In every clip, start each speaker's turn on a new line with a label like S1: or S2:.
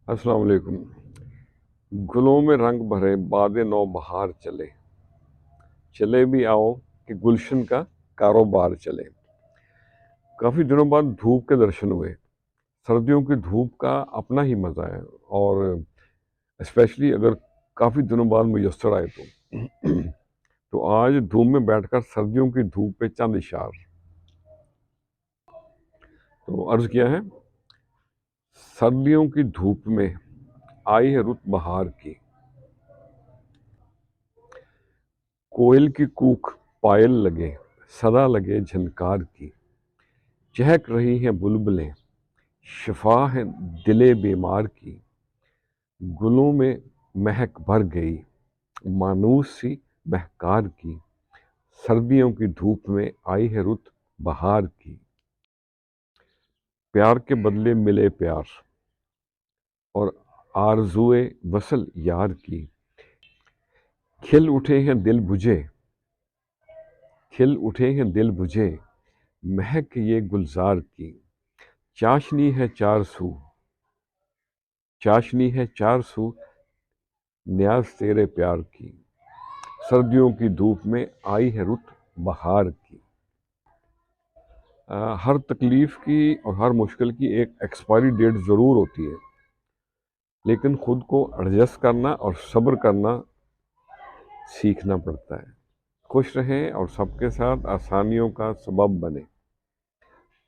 S1: السلام علیکم۔ گلوں میں رنگ بھرے باد نو بہار چلے، چلے بھی آؤ کہ گلشن کا کاروبار چلے۔ کافی دنوں بعد دھوپ کے درشن ہوئے۔ سردیوں کی دھوپ کا اپنا ہی مزہ ہے، اور اسپیشلی اگر کافی دنوں بعد میسر آئے تو آج دھوپ میں بیٹھ کر سردیوں کی دھوپ پہ چند اشار۔ تو عرض کیا ہے، سردیوں کی دھوپ میں آئی ہے رت بہار کی، کوئل کی کوک پائل لگے، صدا لگے جھنکار کی، چہک رہی ہیں بلبلیں، شفا ہے دل بیمار کی، گلوں میں مہک بھر گئی مانوس سی مہکار کی، سردیوں کی دھوپ میں آئی ہے رت بہار کی۔ پیار کے بدلے ملے پیار، اور آرزوئے وصل یار کی، کھل اٹھے ہیں دل بجھے، کھل اٹھے ہیں دل بجھے، مہک یہ گلزار کی، چاشنی ہے چار سو، چاشنی ہے چار سو، نیاز تیرے پیار کی، سردیوں کی دھوپ میں آئی ہے رت بہار کی۔ ہر تکلیف کی اور ہر مشکل کی ایک ایکسپائری ڈیٹ ضرور ہوتی ہے، لیکن خود کو ایڈجسٹ کرنا اور صبر کرنا سیکھنا پڑتا ہے۔ خوش رہیں اور سب کے ساتھ آسانیوں کا سبب بنیں۔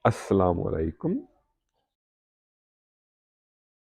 S1: السلام علیکم۔